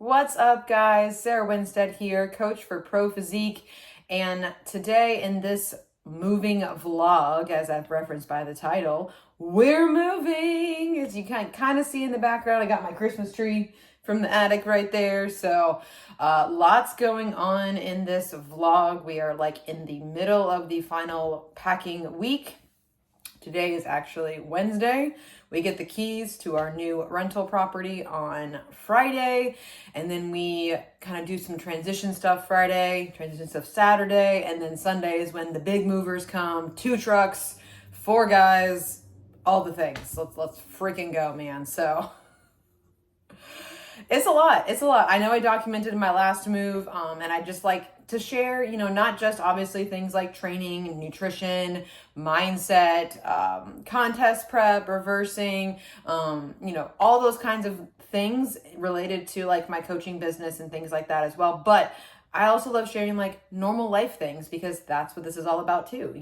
What's up, guys? Sarah Winstead here, coach for Pro Physique. And today in this moving vlog, as I've referenced by the title, we're moving. As you can kind of see in the background, I got my Christmas tree from the attic right there. So lots going on in this vlog. We are like in the middle of the final packing week. Today is actually Wednesday. We get the keys to our new rental property on Friday, and then we kind of do some transition stuff Friday, transition stuff Saturday, and then Sunday is when the big movers come. 2 trucks, 4 guys, all the things. Let's freaking go, man. So it's a lot. I know I documented in my last move, and I just like to share, not just obviously things like training, nutrition, mindset, contest prep, reversing, all those kinds of things related to like my coaching business and things like that as well. But I also love sharing like normal life things because that's what this is all about too.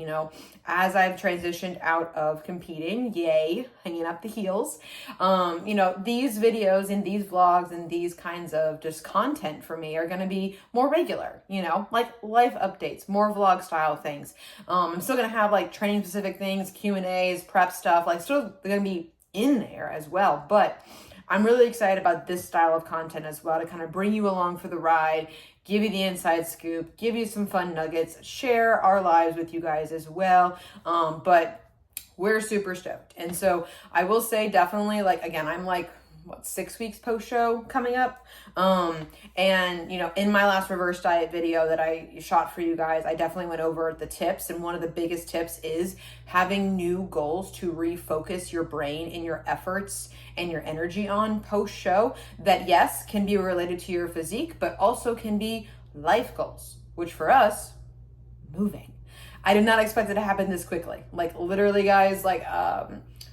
As I've transitioned out of competing, yay, hanging up the heels, these videos and these vlogs and these kinds of just content for me are going to be more regular, like life updates, more vlog style things. I'm still going to have like training specific things, Q&As, prep stuff, like still going to be in there as well. But I'm really excited about this style of content as well to kind of bring you along for the ride, give you the inside scoop, give you some fun nuggets, share our lives with you guys as well. But we're super stoked. And so I will say definitely, like, again, I'm like, 6 weeks post-show coming up. And in my last reverse diet video that I shot for you guys, I definitely went over the tips. And one of the biggest tips is having new goals to refocus your brain and your efforts and your energy on post-show that, yes, can be related to your physique, but also can be life goals, which for us, moving. I did not expect it to happen this quickly. Like literally, guys,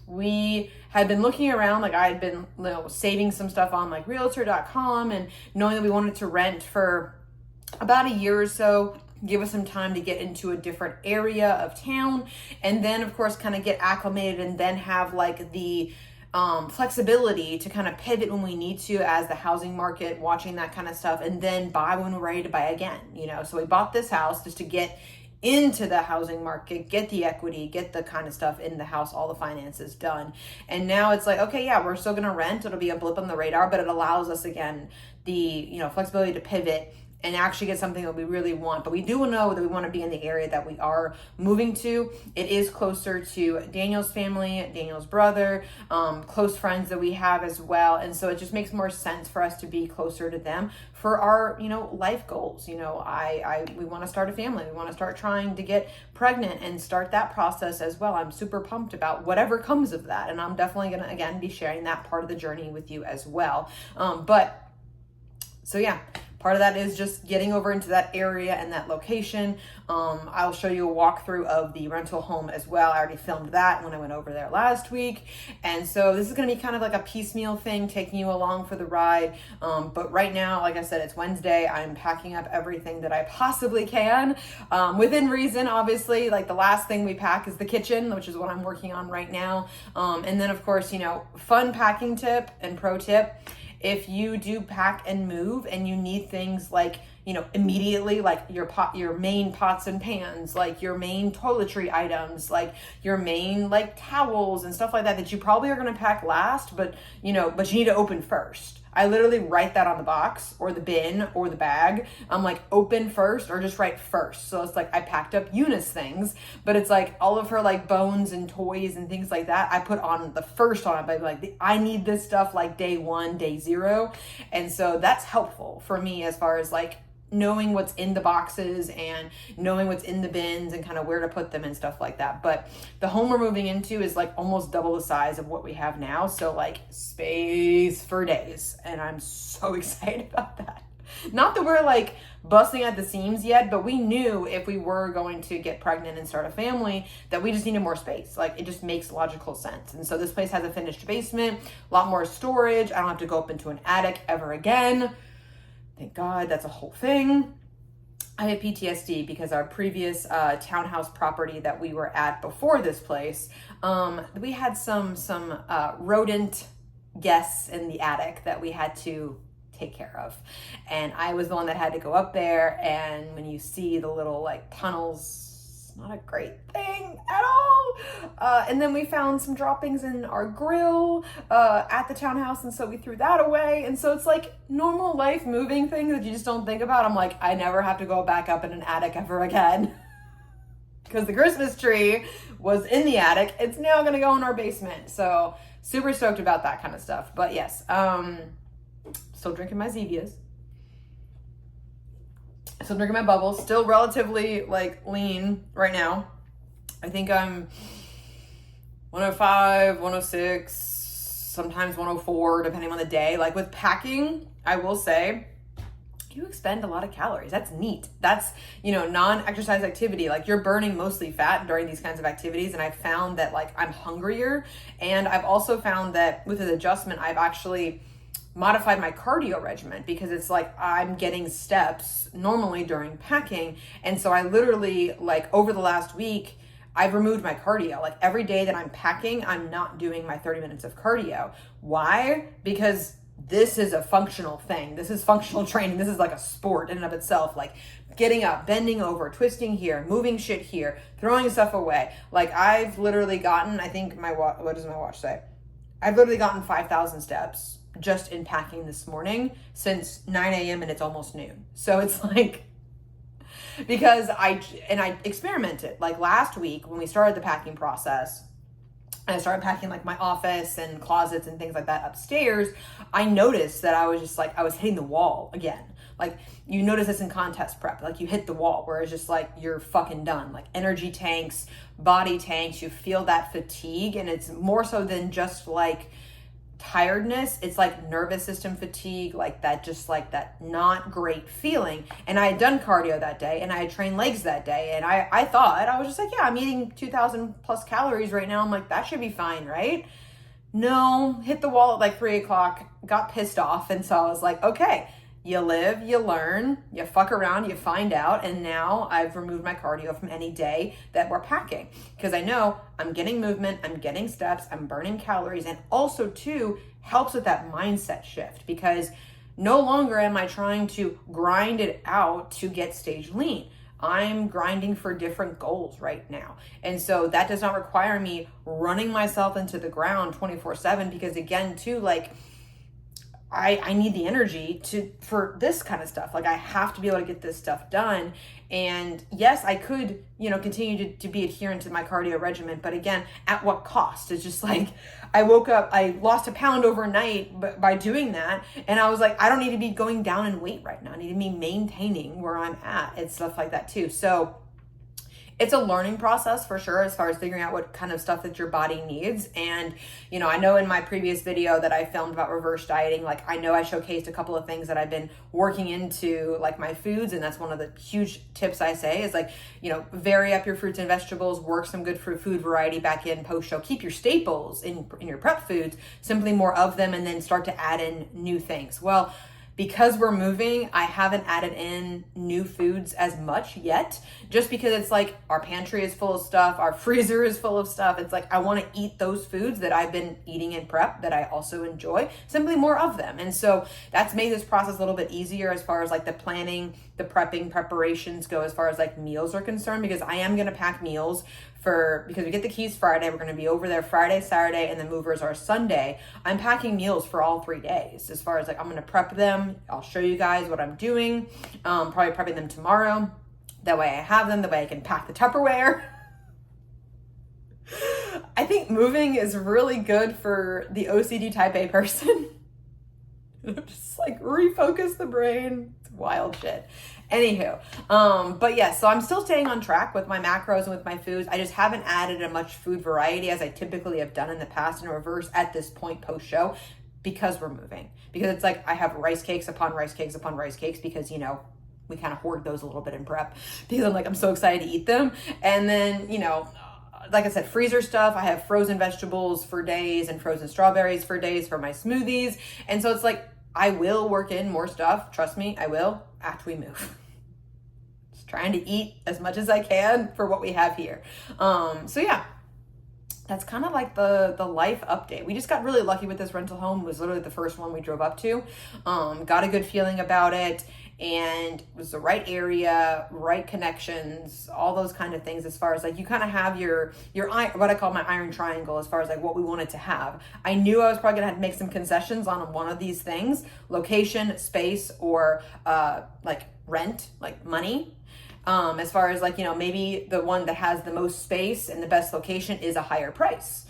we had been looking around, like I had been saving some stuff on like realtor.com and knowing that we wanted to rent for about a year or so, give us some time to get into a different area of town. And then of course, kind of get acclimated and then have like the flexibility to kind of pivot when we need to as the housing market, watching that kind of stuff, and then buy when we're ready to buy again, So we bought this house just to get into the housing market, get the equity, get the kind of stuff in the house, all the finances done. And now it's like, okay, yeah, we're still going to rent. It'll be a blip on the radar, but it allows us again, the, flexibility to pivot and actually get something that we really want. But we do know that we want to be in the area that we are moving to. It is closer to Daniel's family, Daniel's brother, close friends that we have as well. And so it just makes more sense for us to be closer to them for our, life goals. We want to start a family. We want to start trying to get pregnant and start that process as well. I'm super pumped about whatever comes of that. And I'm definitely going to, again, be sharing that part of the journey with you as well. So yeah, part of that is just getting over into that area and that location. I'll show you a walkthrough of the rental home as well. I already filmed that when I went over there last week. And so this is going to be kind of like a piecemeal thing, taking you along for the ride. But right now, like I said, it's Wednesday. I'm packing up everything that I possibly can, within reason, obviously. Like the last thing we pack is the kitchen, which is what I'm working on right now. And then of course, fun packing tip and pro tip. If you do pack and move and you need things like, immediately, like your main pots and pans, like your main toiletry items, like your main like towels and stuff like that you probably are going to pack last, but you need to open first. I literally write that on the box or the bin or the bag. I'm like, open first or just write first. So it's like I packed up Yuna's things, but it's like all of her like bones and toys and things like that I put on the first on it, but like I need this stuff like day 1, day 0. And so that's helpful for me as far as like knowing what's in the boxes and knowing what's in the bins and kind of where to put them and stuff like that. But the home we're moving into is like almost double the size of what we have now. So like space for days. And I'm so excited about that. Not that we're like busting at the seams yet, but we knew if we were going to get pregnant and start a family that we just needed more space. Like it just makes logical sense. And so this place has a finished basement, a lot more storage. I don't have to go up into an attic ever again. Thank God, that's a whole thing. I have PTSD because our previous townhouse property that we were at before this place, we had some rodent guests in the attic that we had to take care of. And I was the one that had to go up there, and when you see the little like tunnels, not a great thing at all. And then we found some droppings in our grill at the townhouse, and so we threw that away. And so it's like normal life moving things that you just don't think about. I'm like, I never have to go back up in an attic ever again. Because the Christmas tree was in the attic. It's now going to go in our basement. So super stoked about that kind of stuff. But yes, still drinking my Zevias. Still drinking my bubbles. Still relatively like lean right now. I think I'm 105, 106, sometimes 104, depending on the day. Like with packing, I will say, you expend a lot of calories. That's neat. That's, non-exercise activity. Like you're burning mostly fat during these kinds of activities. And I've found that like I'm hungrier. And I've also found that with an adjustment, I've actually modified my cardio regimen, because it's like I'm getting steps normally during packing. And so I literally, like over the last week, I've removed my cardio. Like every day that I'm packing, I'm not doing my 30 minutes of cardio. Why? Because this is a functional thing. This is functional training. This is like a sport in and of itself. Like getting up, bending over, twisting here, moving shit here, throwing stuff away. Like I've literally gotten, I think what does my watch say? I've literally gotten 5,000 steps just in packing this morning since 9 a.m. and it's almost noon. So it's like, because I experimented like last week when we started the packing process, and I started packing like my office and closets and things like that upstairs. I noticed that I was just like, I was hitting the wall again. Like you notice this in contest prep, like you hit the wall where it's just like, you're fucking done. Like energy tanks, body tanks, you feel that fatigue. And it's more so than just like tiredness. It's like nervous system fatigue, like that, just like that not great feeling. And I had done cardio that day and I had trained legs that day. And I thought, I was just like, yeah, I'm eating 2,000 plus calories right now. I'm like, that should be fine, right? No, hit the wall at like 3 o'clock, got pissed off. And so I was like, okay, you live, you learn, you fuck around, you find out. And now I've removed my cardio from any day that we're packing, because I know I'm getting movement, I'm getting steps, I'm burning calories. And also too, helps with that mindset shift, because no longer am I trying to grind it out to get stage lean. I'm grinding for different goals right now. And so that does not require me running myself into the ground 24/7, because again too, like I need the energy for this kind of stuff. Like I have to be able to get this stuff done. And yes, I could, continue to be adherent to my cardio regimen, but again, at what cost? It's just like, I woke up, I lost a pound overnight by doing that. And I was like, I don't need to be going down in weight right now. I need to be maintaining where I'm at and stuff like that too. So it's a learning process for sure, as far as figuring out what kind of stuff that your body needs. And, I know in my previous video that I filmed about reverse dieting, like I know I showcased a couple of things that I've been working into, like my foods. And that's one of the huge tips I say is like, vary up your fruits and vegetables, work some good food variety back in post show, keep your staples in your prep foods, simply more of them, and then start to add in new things. Well, because we're moving, I haven't added in new foods as much yet, just because it's like our pantry is full of stuff, our freezer is full of stuff. It's like I want to eat those foods that I've been eating in prep that I also enjoy, simply more of them. And so that's made this process a little bit easier as far as like the planning, the prepping, preparations go, as far as like meals are concerned, because I am going to pack meals because we get the keys Friday. We're going to be over there Friday, Saturday, and the movers are Sunday. I'm packing meals for all 3 days, as far as like I'm going to prep them. I'll show you guys what I'm doing. Probably prepping them tomorrow. That way I have them. That way I can pack the Tupperware. I think moving is really good for the OCD type A person. Just like refocus the brain. It's wild shit. Anywho, but yeah, so I'm still staying on track with my macros and with my foods. I just haven't added as much food variety as I typically have done in the past in reverse at this point post show, because we're moving. Because it's like I have rice cakes upon rice cakes upon rice cakes, because we kind of hoard those a little bit in prep, because I'm so excited to eat them. And then like I said, freezer stuff. I have frozen vegetables for days and frozen strawberries for days for my smoothies. And so it's like I will work in more stuff. Trust me, I will, after we move. Just trying to eat as much as I can for what we have here. So yeah, that's kind of like the life update. We just got really lucky with this rental home. It was literally the first one we drove up to. Got a good feeling about it, and it was the right area, right connections, all those kind of things. As far as like, you kind of have your what I call my iron triangle, as far as like what we wanted to have. I knew I was probably gonna have to make some concessions on one of these things: location, space, or like rent, like money. As far as like, maybe the one that has the most space and the best location is a higher price.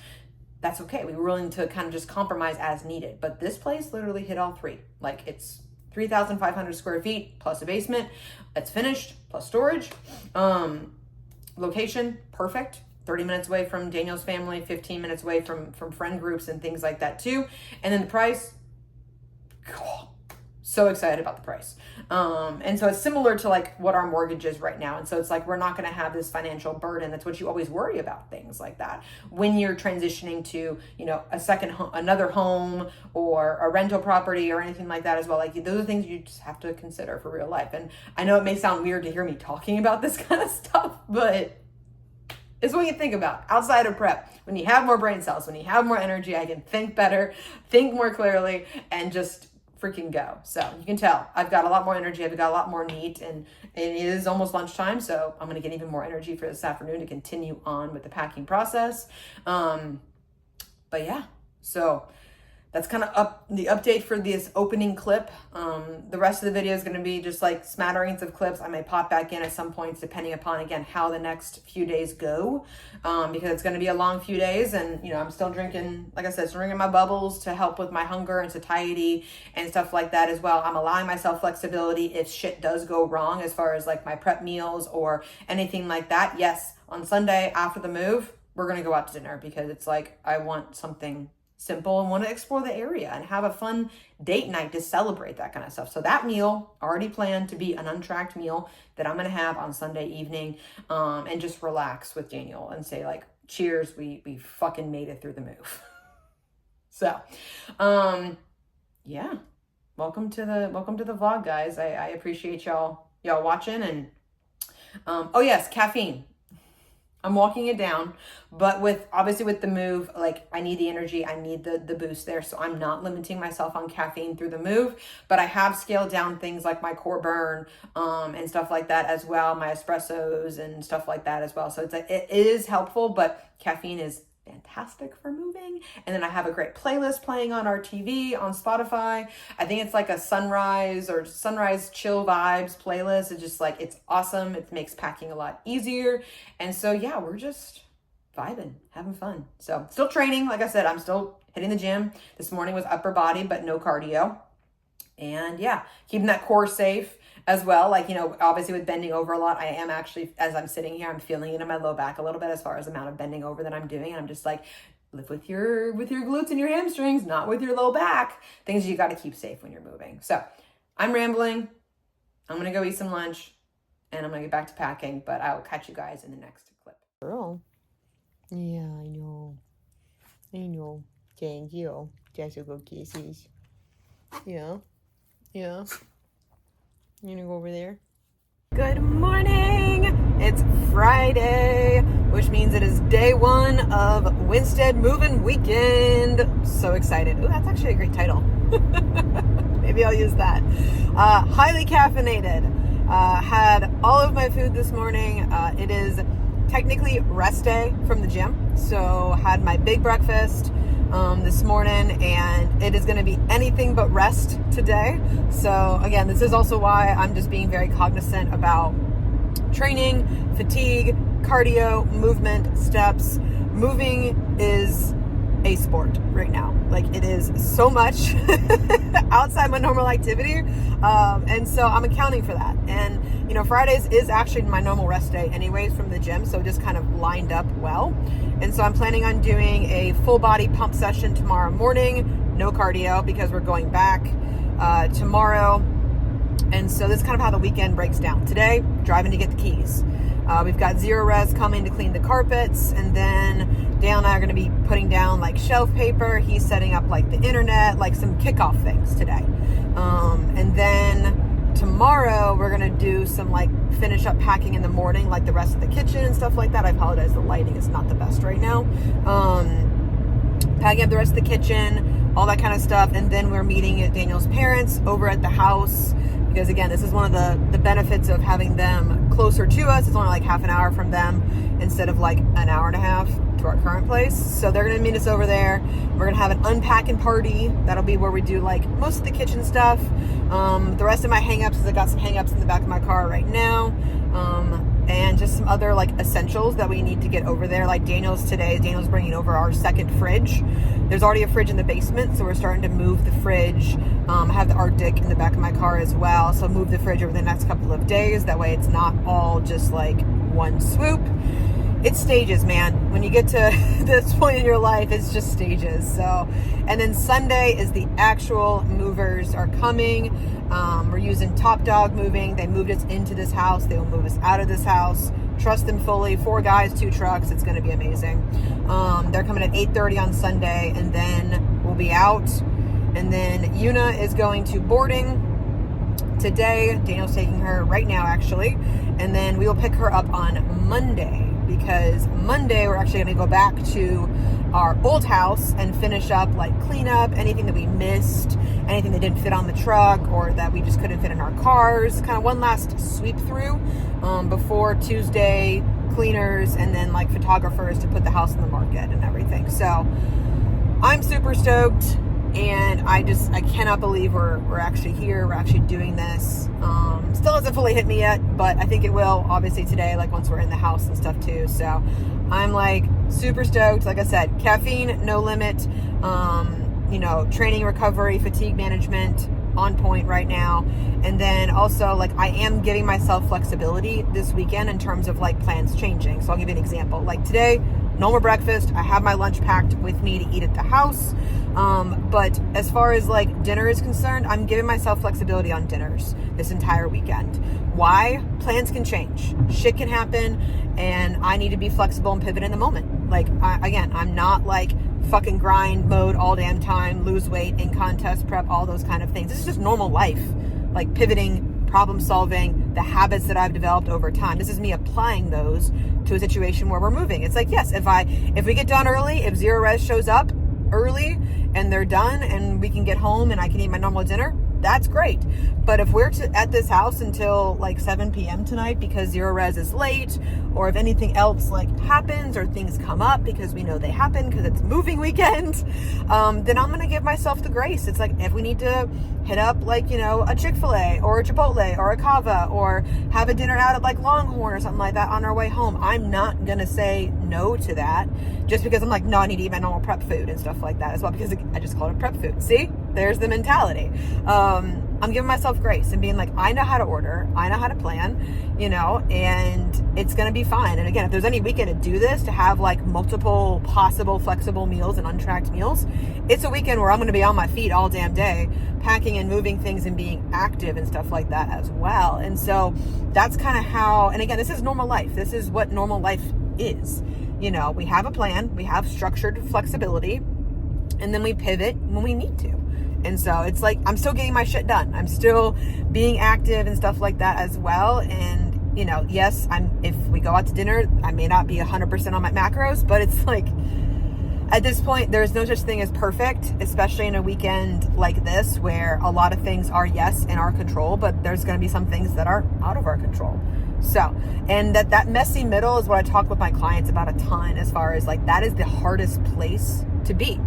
That's okay. We were willing to kind of just compromise as needed. But this place literally hit all three. Like, it's 3,500 square feet plus a basement. It's finished plus storage. Location, perfect. 30 minutes away from Daniel's family, 15 minutes away from friend groups and things like that too. And then the price, so excited about the price. And so it's similar to like what our mortgage is right now. And so it's like, we're not going to have this financial burden. That's what you always worry about, things like that. When you're transitioning to, another home or a rental property or anything like that as well. Like, those are things you just have to consider for real life. And I know it may sound weird to hear me talking about this kind of stuff, but it's what you think about outside of prep. When you have more brain cells, when you have more energy, I can think better, think more clearly, and just freaking go. So you can tell I've got a lot more energy. I've got a lot more meat, and it is almost lunchtime. So I'm going to get even more energy for this afternoon to continue on with the packing process. But yeah, so that's kind of the update for this opening clip. The rest of the video is going to be just like smatterings of clips. I may pop back in at some points depending upon, again, how the next few days go, because it's going to be a long few days. And, I'm still drinking, like I said, still drinking my bubbles to help with my hunger and satiety and stuff like that as well. I'm allowing myself flexibility if shit does go wrong as far as like my prep meals or anything like that. Yes, on Sunday after the move, we're going to go out to dinner because it's like, I want something simple and want to explore the area and have a fun date night to celebrate that kind of stuff. So that meal already planned to be an Untracked meal that I'm going to have on Sunday evening, and just relax with Daniel and say like, cheers, we fucking made it through the move. So, yeah, welcome to the vlog, guys. I appreciate y'all watching. And, oh yes, caffeine. I'm walking it down, but obviously with the move, like, I need the energy, I need the boost there. So I'm not limiting myself on caffeine through the move, but I have scaled down things like my core burn, and stuff like that as well. My espressos and stuff like that as well. So it's like, it is helpful, but caffeine is fantastic for moving. And then I have a great playlist playing on our TV on Spotify. I think it's like a sunrise chill vibes playlist. It's just like, it's awesome. It makes packing a lot easier. And so yeah, we're just vibing, having fun. So still training. Like I said, I'm still hitting the gym. This morning was upper body, but no cardio. And yeah, keeping that core safe as well. Like, obviously with bending over a lot, I am actually, as I'm sitting here, I'm feeling it in my low back a little bit as far as the amount of bending over that I'm doing. And I'm just like, live with your glutes and your hamstrings, not with your low back. Things you got to keep safe when you're moving. So I'm rambling. I'm going to go eat some lunch and I'm going to get back to packing, but I will catch you guys in the next clip. Girl. Yeah, I know. Thank you. Jessica kisses. Yeah. You gonna go over there? Good morning! It's Friday, which means it is day one of Winstead Moving Weekend. I'm so excited. Ooh, that's actually a great title. Maybe I'll use that. Highly caffeinated. Had all of my food this morning. It is technically rest day from the gym. So had my big breakfast this morning, and it is going to be anything but rest today. So again, this is also why I'm just being very cognizant about training, fatigue, cardio, movement, steps. Moving is a sport right now. Like, it is so much outside my normal activity. And so I'm accounting for that. And, Fridays is actually my normal rest day anyways from the gym. So just kind of lined up well. And so I'm planning on doing a full body pump session tomorrow morning. No cardio because we're going back tomorrow. And so this is kind of how the weekend breaks down. Today, driving to get the keys. We've got Zero Res coming to clean the carpets, and then Dale and I are going to be putting down like shelf paper. He's setting up like the internet, like some kickoff things today. And then tomorrow tomorrow we're gonna do some like finish up packing in the morning, like the rest of the kitchen and stuff like that. I apologize, the lighting is not the best right now. Packing up the rest of the kitchen, all that kind of stuff, and then we're meeting at Daniel's parents over at the house, because again, this is one of the benefits of having them closer to us. It's only like half an hour from them instead of like an hour and a half to our current place. So they're gonna meet us over there. We're gonna have an unpacking party. That'll be where we do like most of the kitchen stuff. The rest of my hang-ups is I got some hang-ups in the back of my car right now. And just some other like essentials that we need to get over there. Like Daniel's bringing over our second fridge. There's already a fridge in the basement, so we're starting to move the fridge. I have the Arctic in the back of my car as well, so move the fridge over the next couple of days. That way it's not all just like one swoop. It's stages, man. When you get to this point in your life, it's just stages. So, and then Sunday is the actual movers are coming. We're using Top Dog Moving. They moved us into this house. They will move us out of this house. Trust them fully. 4 guys, 2 trucks. It's going to be amazing. They're coming at 8:30 on Sunday, and then we'll be out. And then Yuna is going to boarding today. Daniel's taking her right now, actually. And then we will pick her up on Monday, because Monday we're actually going to go back to our old house and finish up like cleanup, anything that we missed, anything that didn't fit on the truck or that we just couldn't fit in our cars. Kind of one last sweep through before Tuesday cleaners and then like photographers to put the house in the market and everything. So I'm super stoked, and I cannot believe we're actually here. We're actually doing this. Still hasn't fully hit me yet, but I think it will obviously today, like once we're in the house and stuff too. So I'm like super stoked. Like I said, caffeine, no limit, training, recovery, fatigue management on point right now. And then also like I am giving myself flexibility this weekend in terms of like plans changing. So I'll give you an example. Like today, normal breakfast. I have my lunch packed with me to eat at the house. But as far as like dinner is concerned, I'm giving myself flexibility on dinners this entire weekend. Why? Plans can change. Shit can happen, and I need to be flexible and pivot in the moment. Like, I'm not like fucking grind mode all damn time, lose weight, in contest prep, all those kind of things. This is just normal life. Like pivoting, problem solving, the habits that I've developed over time. This is me applying those to a situation where we're moving. It's like, yes, if we get done early, if Zero Res shows up early and they're done and we can get home and I can eat my normal dinner, that's great. But if we're at this house until like 7 p.m. tonight because Zero Res is late, or if anything else like happens or things come up, because we know they happen because it's moving weekend, then I'm going to give myself the grace. It's like if we need to hit up like, a Chick-fil-A or a Chipotle or a Cava or have a dinner out at like Longhorn or something like that on our way home, I'm not going to say no to that just because I'm like, no, I need to eat my normal prep food and stuff like that as well, because I just called it prep food. See, there's the mentality. I'm giving myself grace and being like, I know how to order, I know how to plan, and it's going to be fine. And again, if there's any weekend to do this, to have like multiple possible flexible meals and untracked meals, it's a weekend where I'm going to be on my feet all damn day, packing and moving things and being active and stuff like that as well. And so that's kind of how, and again, this is normal life. This is what normal life is. We have a plan, we have structured flexibility, and then we pivot when we need to. And so it's like, I'm still getting my shit done. I'm still being active and stuff like that as well. And, yes, if we go out to dinner, I may not be 100% on my macros, but it's like, at this point, there's no such thing as perfect, especially in a weekend like this, where a lot of things are, yes, in our control, but there's going to be some things that are out of our control. So, and that messy middle is what I talk with my clients about a ton, as far as like, that is the hardest place to be.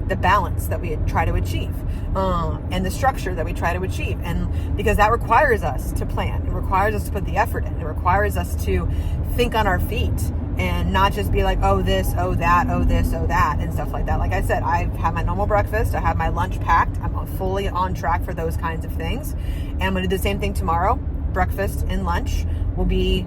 The balance that we try to achieve, and the structure that we try to achieve. And because that requires us to plan, it requires us to put the effort in, it requires us to think on our feet and not just be like, oh this, oh that, oh this, oh that, and stuff like that. Like I said, I've had my normal breakfast, I have my lunch packed, I'm fully on track for those kinds of things. And I'm going to do the same thing tomorrow. Breakfast and lunch will be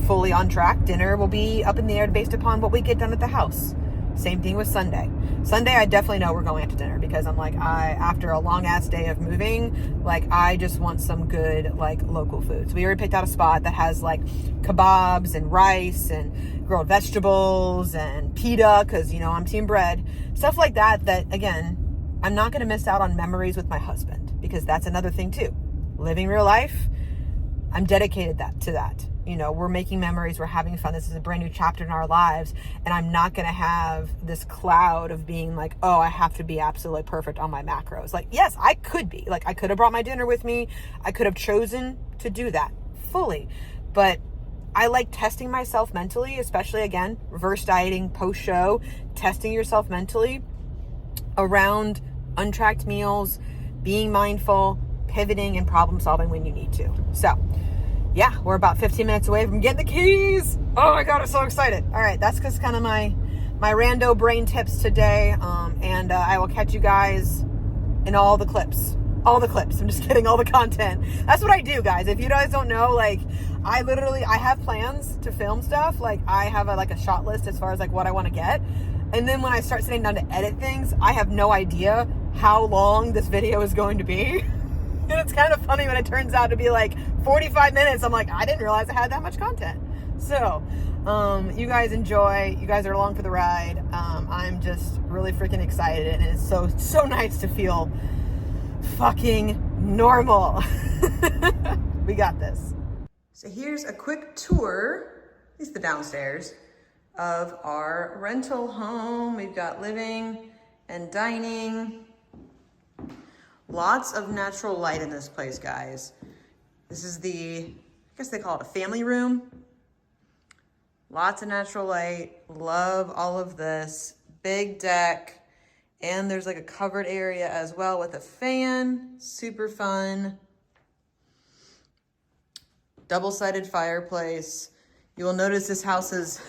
fully on track. Dinner will be up in the air based upon what we get done at the house. Same thing with Sunday. Sunday, I definitely know we're going out to dinner, because I'm like, after a long ass day of moving, like I just want some good like local foods. We already picked out a spot that has like kebabs and rice and grilled vegetables and pita, because I'm team bread, stuff like that. That again, I'm not going to miss out on memories with my husband, because that's another thing too. living real life. I'm dedicated to that. You know, we're making memories, we're having fun. This is a brand new chapter in our lives. And I'm not going to have this cloud of being like, oh, I have to be absolutely perfect on my macros. Like, yes, I could be. Like, I could have brought my dinner with me. I could have chosen to do that fully. But I like testing myself mentally, especially, again, reverse dieting, post-show, testing yourself mentally around untracked meals, being mindful, pivoting, and problem solving when you need to. So, yeah, we're about 15 minutes away from getting the keys. Oh my God, I'm so excited. All right, that's just kind of my rando brain tips today. And I will catch you guys in all the clips. All the clips. I'm just kidding. All the content. That's what I do, guys. If you guys don't know, like, I have plans to film stuff. Like, I have a shot list as far as like what I want to get. And then when I start sitting down to edit things, I have no idea how long this video is going to be. And it's kind of funny when it turns out to be like 45 minutes. I'm like, I didn't realize I had that much content. So, you guys enjoy. You guys are along for the ride. I'm just really freaking excited. And it's so nice to feel fucking normal. We got this. So here's a quick tour, at least the downstairs, of our rental home. We've got living and dining. Lots of natural light in this place, guys. This is I guess they call it a family room. Lots of natural light. Love all of this. Big deck. And there's like a covered area as well with a fan. Super fun. Double-sided fireplace. You will notice this house is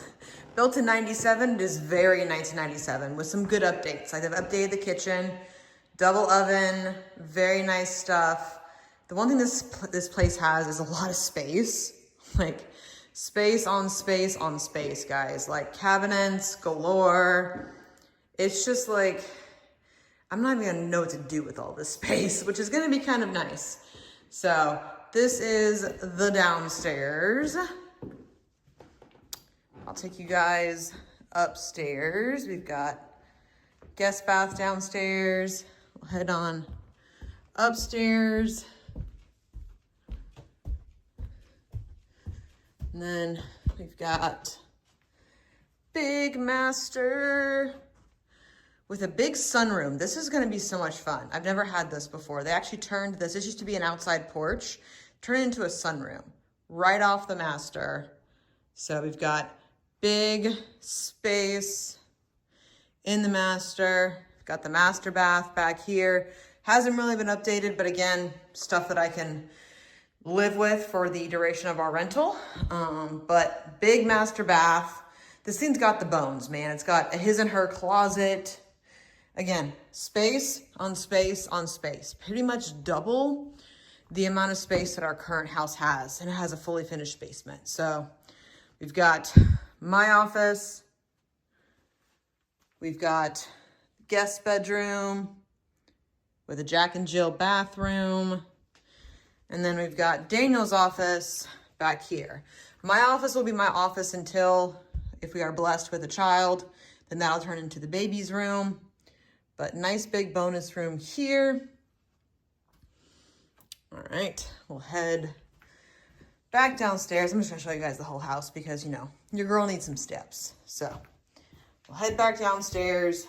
built in 97. It is very 1997 with some good updates. Like, they've updated the kitchen, double oven, very nice stuff. The one thing this place has is a lot of space. Like, space on space on space, guys. Like, cabinets galore. It's just like, I'm not even gonna know what to do with all this space, which is gonna be kind of nice. So this is the downstairs. I'll take you guys upstairs. We've got guest bath downstairs. We'll head on upstairs. And then we've got big master with a big sunroom. This is gonna be so much fun. I've never had this before. They actually turned this used to be an outside porch, turned it into a sunroom right off the master. So we've got big space in the master. We've got the master bath back here. Hasn't really been updated, but again, stuff that I can live with for the duration of our rental. But big master bath. This thing's got the bones, man. It's got a his and her closet. Again, space on space on space. Pretty much double the amount of space that our current house has. And it has a fully finished basement. So we've got my office. We've got guest bedroom with a Jack and Jill bathroom. And then we've got Daniel's office back here. My office will be my office until, if we are blessed with a child, then that'll turn into the baby's room. But nice big bonus room here. All right, we'll head back downstairs. I'm just gonna show you guys the whole house because, you know, your girl needs some steps. So we'll head back downstairs.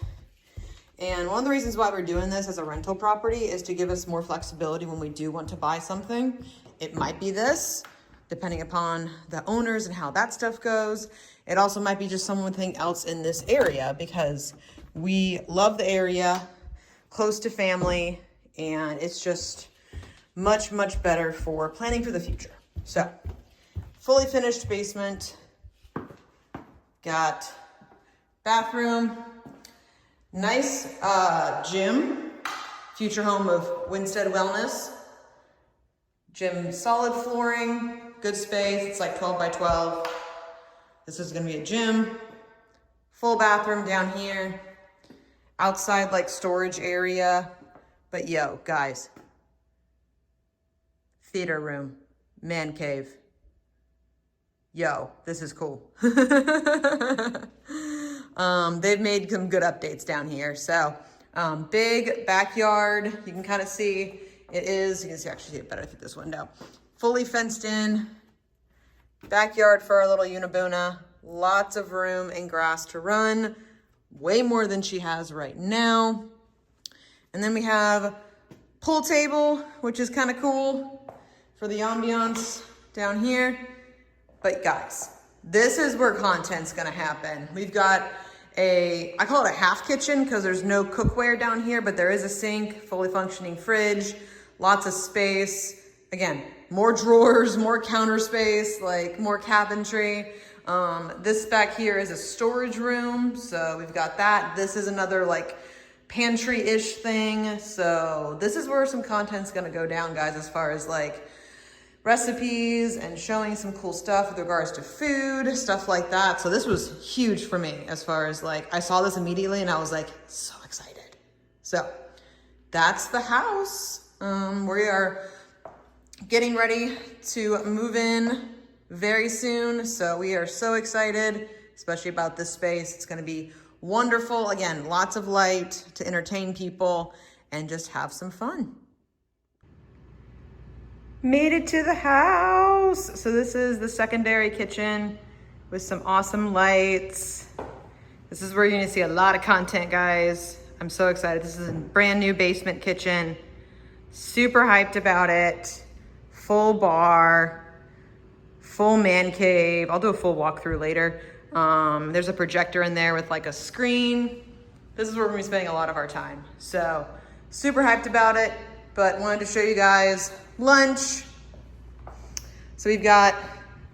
And one of the reasons why we're doing this as a rental property is to give us more flexibility when we do want to buy something. It might be this, depending upon the owners and how that stuff goes. It also might be just something else in this area because we love the area, close to family, and it's just much, much better for planning for the future. So, fully finished basement, got bathroom, nice gym, future home of Winstead Wellness. Gym, solid flooring, good space. It's like 12 by 12. This is gonna be a gym, full bathroom down here, outside like storage area. But yo, guys, theater room, man cave. Yo, this is cool. They've made some good updates down here. So big backyard. You can kind of see It is, you can see, actually see it better through this window. Fully fenced in, backyard for our little Unabuna. Lots of room and grass to run, way more than she has right now. And then we have pool table, which is kind of cool for the ambiance down here. But guys, this is where content's gonna happen. We've got I call it a half kitchen because there's no cookware down here, but there is a sink, fully functioning fridge, lots of space. Again, more drawers, more counter space, like more cabinetry. This back here is a storage room, so we've got that. This is another like pantry-ish thing. So this is where some content's gonna go down, guys, as far as like recipes and showing some cool stuff with regards to food, stuff like that. So this was huge for me as far as like, I saw this immediately and I was like, so excited. So that's the house. We are getting ready to move in very soon. So we are so excited, especially about this space. It's gonna be wonderful. Again, lots of light to entertain people and just have some fun. Made it to the house. So this is the secondary kitchen with some awesome lights. This is where you're gonna see a lot of content, guys. I'm so excited. This is a brand new basement kitchen. Super hyped about it. Full bar, full man cave. I'll do a full walkthrough later. There's a projector in there with like a screen. This is where we're gonna be spending a lot of our time. So super hyped about it, but wanted to show you guys lunch. So we've got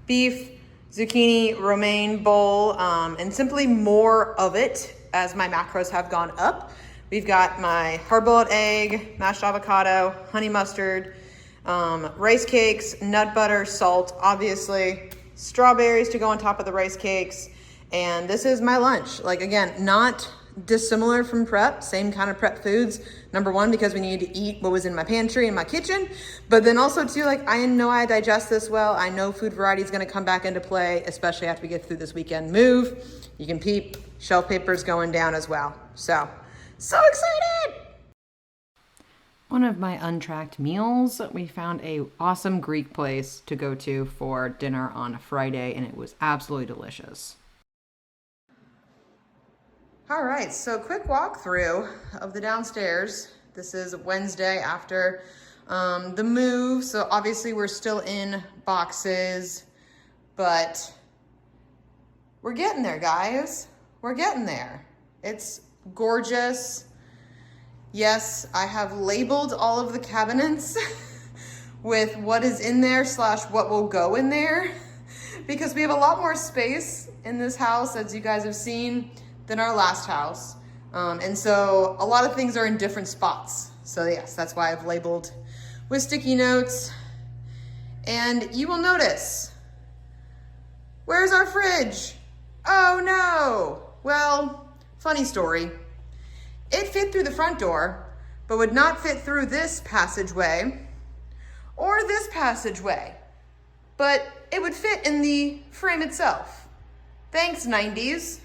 beef, zucchini, romaine bowl, and simply more of it as my macros have gone up. We've got my hard-boiled egg, mashed avocado, honey mustard, rice cakes, nut butter, salt, obviously, strawberries to go on top of the rice cakes. And this is my lunch. Like, again, not dissimilar from prep, same kind of prep foods. Number one, because we needed to eat what was in my pantry and my kitchen, but then also too, like, I know I digest this well. I know food variety is going to come back into play, especially after we get through this weekend move. You can peep, shelf paper's going down as well. So excited! One of my Untracked meals, we found a awesome Greek place to go to for dinner on Friday, and it was absolutely delicious. All right, so quick walkthrough of the downstairs. This is Wednesday after the move. So obviously we're still in boxes, but we're getting there, guys. We're getting there. It's gorgeous. Yes, I have labeled all of the cabinets with what is in there / what will go in there, because we have a lot more space in this house, as you guys have seen, than our last house. And so a lot of things are in different spots. So yes, that's why I've labeled with sticky notes. And you will notice, where's our fridge? Oh no. Well, funny story. It fit through the front door, but would not fit through this passageway or this passageway, but it would fit in the frame itself. Thanks, 90s.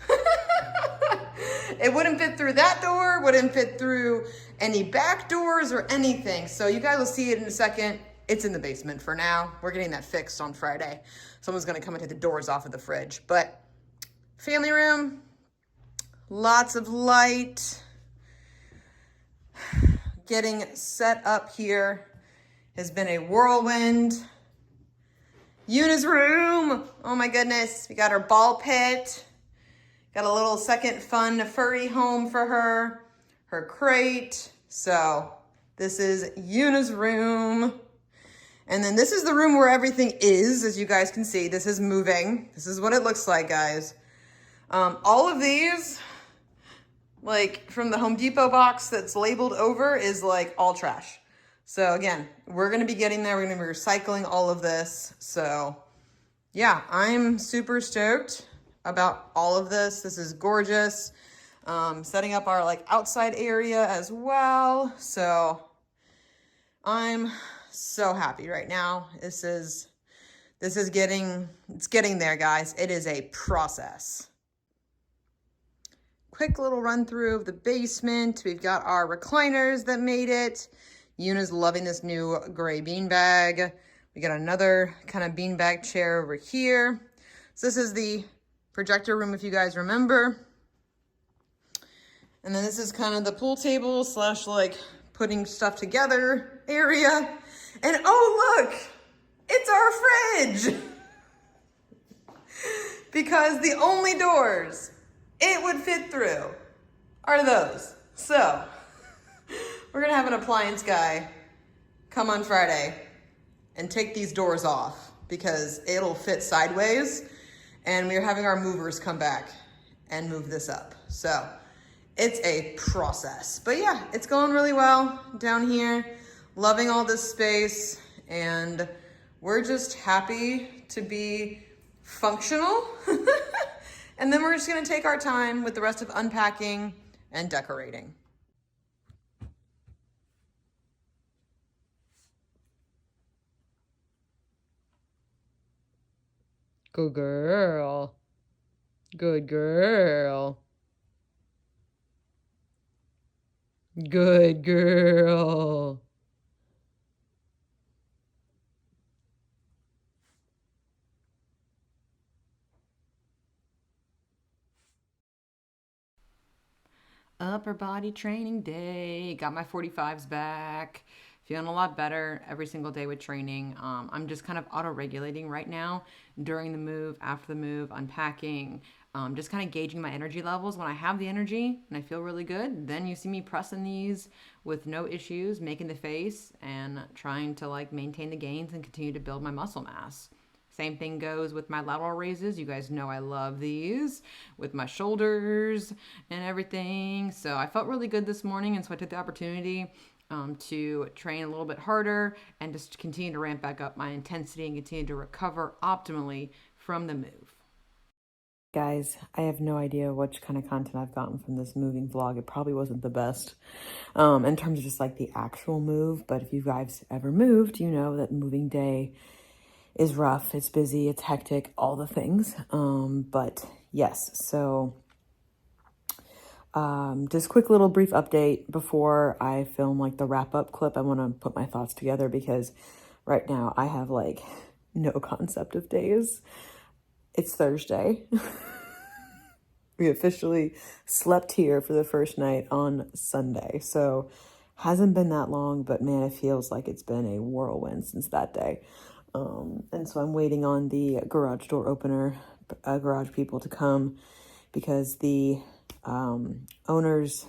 It wouldn't fit through that door, wouldn't fit through any back doors or anything. So you guys will see it in a second. It's in the basement for now. We're getting that fixed on Friday. Someone's gonna come and take the doors off of the fridge. But family room, lots of light. Getting set up here has been a whirlwind. Yuna's room, oh my goodness. We got our ball pit. Got a little second fun furry home for her. Her crate. So this is Yuna's room. And then this is the room where everything is, as you guys can see. This is moving. This is what it looks like, guys. All of these, like from the Home Depot box that's labeled over, is like all trash. So again, we're gonna be getting there. We're gonna be recycling all of this. So yeah, I'm super stoked about all of this. This is gorgeous. Setting up our like outside area as well. So I'm so happy right now. It's getting there, guys. It is a process. Quick little run through of the basement. We've got our recliners that made it. Yuna's loving this new gray beanbag. We got another kind of beanbag chair over here. So this is the projector room, if you guys remember. And then this is kind of the pool table slash like putting stuff together area. And oh, look, it's our fridge. Because the only doors it would fit through are those. So we're gonna have an appliance guy come on Friday and take these doors off because it'll fit sideways. And we're having our movers come back and move this up. So it's a process, but yeah, it's going really well down here. Loving all this space, and we're just happy to be functional. And then we're just gonna take our time with the rest of unpacking and decorating. Good girl. Good girl. Good girl. Upper body training day. Got my 45s back. Feeling a lot better every single day with training. I'm just kind of auto-regulating right now during the move, after the move, unpacking, just kind of gauging my energy levels. When I have the energy and I feel really good, then you see me pressing these with no issues, making the face and trying to like maintain the gains and continue to build my muscle mass. Same thing goes with my lateral raises. You guys know I love these with my shoulders and everything. So I felt really good this morning, and so I took the opportunity to train a little bit harder and just continue to ramp back up my intensity and continue to recover optimally from the move. Guys, I have no idea which kind of content I've gotten from this moving vlog. It probably wasn't the best in terms of just like the actual move, but if you guys ever moved, you know that moving day is rough, it's busy, it's hectic, all the things. But yes, so just quick little brief update before I film like the wrap up clip. I want to put my thoughts together because right now I have like no concept of days. It's Thursday. We officially slept here for the first night on Sunday. So hasn't been that long, but man, it feels like it's been a whirlwind since that day. And so I'm waiting on the garage door opener, garage people to come because the owners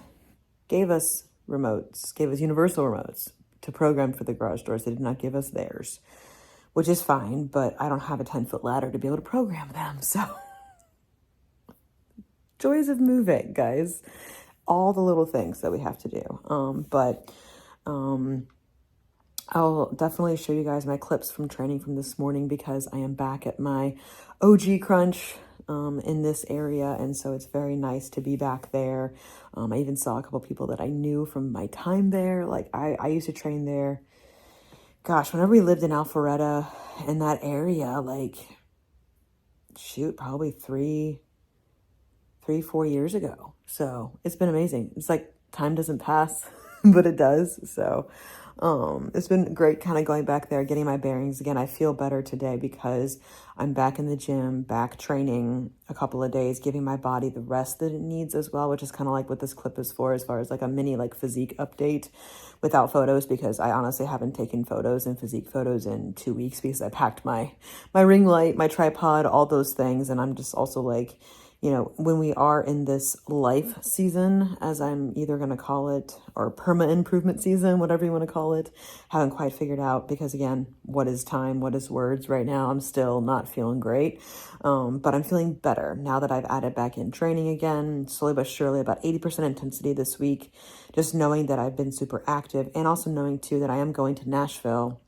gave us remotes, gave us universal remotes to program for the garage doors. They did not give us theirs, which is fine, but I don't have a 10-foot ladder to be able to program them. So joys of moving, guys. All the little things that we have to do. But I'll definitely show you guys my clips from training from this morning because I am back at my OG crunch in this area, and so it's very nice to be back there. I even saw a couple people that I knew from my time there. Like I used to train there, gosh, whenever we lived in Alpharetta in that area, like shoot, probably 3-4 years ago. So it's been amazing. It's like time doesn't pass, but it does. So it's been great kind of going back there, getting my bearings again. I feel better today because I'm back in the gym, back training a couple of days, giving my body the rest that it needs as well, which is kind of like what this clip is for, as far as like a mini like physique update without photos, because I honestly haven't taken photos and physique photos in 2 weeks because I packed my ring light, my tripod, all those things. And I'm just also like, you know, when we are in this life season, as I'm either going to call it, or perma improvement season, whatever you want to call it, haven't quite figured out because again, what is time? What is words right now? I'm still not feeling great. But I'm feeling better now that I've added back in training again, slowly but surely, about 80% intensity this week, just knowing that I've been super active and also knowing too that I am going to Nashville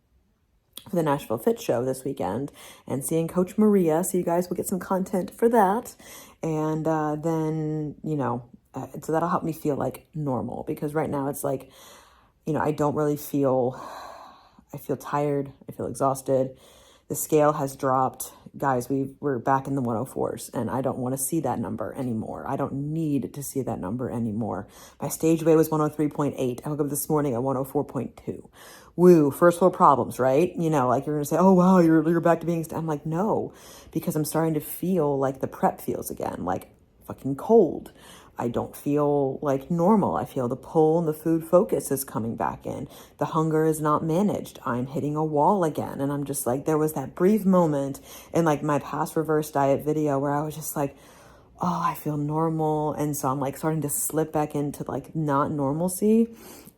for the Nashville Fit Show this weekend and seeing Coach Maria. So you guys will get some content for that. And then, you know, so that'll help me feel like normal because right now it's like, you know, I don't really feel, I feel tired. I feel exhausted. The scale has dropped. Guys, we're back in the 104s, and I don't want to see that number anymore. I don't need to see that number anymore. My stage weight was 103.8. I woke up this morning at 104.2. Woo, first world problems, right? You know, like you're going to say, oh, wow, you're back to being, I'm like, no, because I'm starting to feel like the prep feels again, like fucking cold. I don't feel like normal. I feel the pull and the food focus is coming back in. The hunger is not managed. I'm hitting a wall again. And I'm just like, there was that brief moment in like my past reverse diet video where I was just like, oh, I feel normal. And so I'm like starting to slip back into like not normalcy.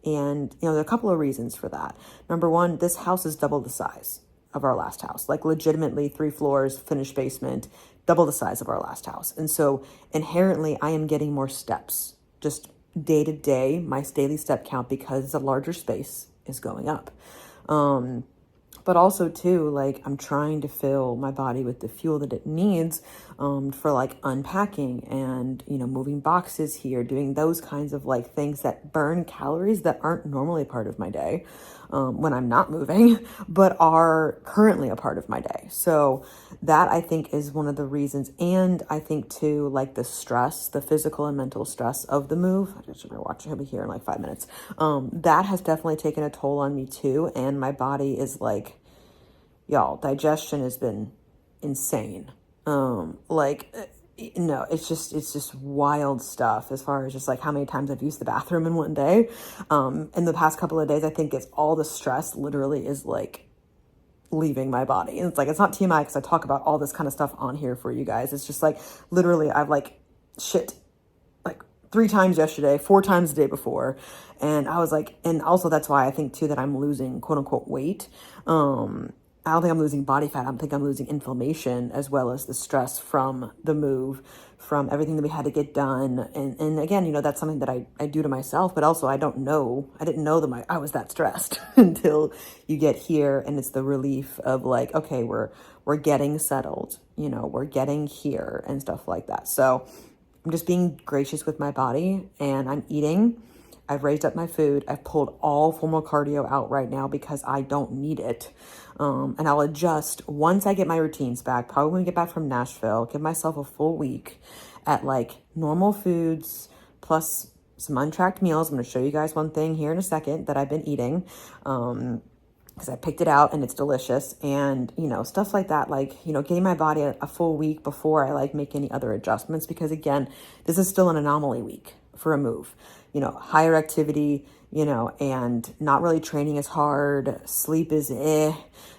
And, you know, there are a couple of reasons for that. Number one, this house is double the size of our last house, like legitimately 3 floors, finished basement, double the size of our last house. And so inherently I am getting more steps just day to day. My daily step count, because the larger space, is going up. But also too, like I'm trying to fill my body with the fuel that it needs for like unpacking and, you know, moving boxes here, doing those kinds of like things that burn calories that aren't normally part of my day when I'm not moving, but are currently a part of my day. So that I think is one of the reasons. And I think too, like the stress, the physical and mental stress of the move, I should watch, he'll be here in like 5 minutes. That has definitely taken a toll on me too. And my body is like, y'all, digestion has been insane. No, it's just wild stuff as far as just like how many times I've used the bathroom in one day. In the past couple of days, I think it's all the stress literally is like leaving my body. And it's like, it's not TMI because I talk about all this kind of stuff on here for you guys. It's just like, literally I've like shit like 3 times yesterday, 4 times the day before. And I was like, and also that's why I think too that I'm losing quote unquote weight. I don't think I'm losing body fat. I think I'm losing inflammation as well as the stress from the move, from everything that we had to get done. And again, you know, that's something that I do to myself, but also I didn't know that I was that stressed until you get here. And it's the relief of like, okay, we're getting settled, you know, we're getting here and stuff like that. So I'm just being gracious with my body and I'm eating. I've raised up my food. I've pulled all formal cardio out right now because I don't need it. And I'll adjust once I get my routines back, probably when we get back from Nashville, give myself a full week at like normal foods plus some untracked meals. I'm going to show you guys one thing here in a second that I've been eating. Because I picked it out and it's delicious, and, you know, stuff like that, like, you know, getting my body a full week before I like make any other adjustments, because again, this is still an anomaly week for a move, you know, higher activity, you know, and not really training as hard, sleep is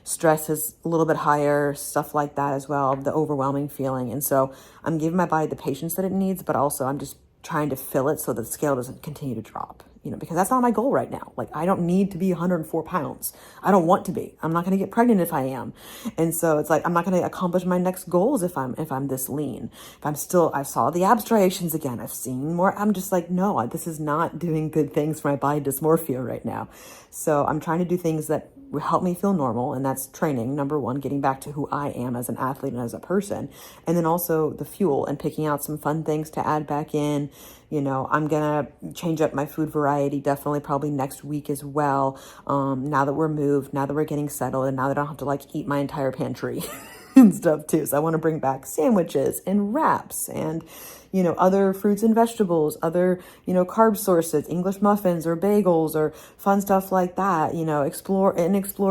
stress is a little bit higher, stuff like that as well, the overwhelming feeling. And so I'm giving my body the patience that it needs, but also I'm just trying to fill it so the scale doesn't continue to drop, you know, because that's not my goal right now. Like, I don't need to be 104 pounds. I don't want to be. I'm not going to get pregnant if I am. And so it's like, I'm not going to accomplish my next goals if I'm this lean. If I'm still, I saw the ab striations again. I've seen more. I'm just like, no, this is not doing good things for my body dysmorphia right now. So I'm trying to do things that will help me feel normal. And that's training. Number one, getting back to who I am as an athlete and as a person. And then also the fuel and picking out some fun things to add back in. You know, I'm going to change up my food variety, definitely probably next week as well. Now that we're moved, now that we're getting settled, and now that I don't have to like eat my entire pantry and stuff too. So I want to bring back sandwiches and wraps and, you know, other fruits and vegetables, other, you know, carb sources, English muffins or bagels or fun stuff like that, you know, explore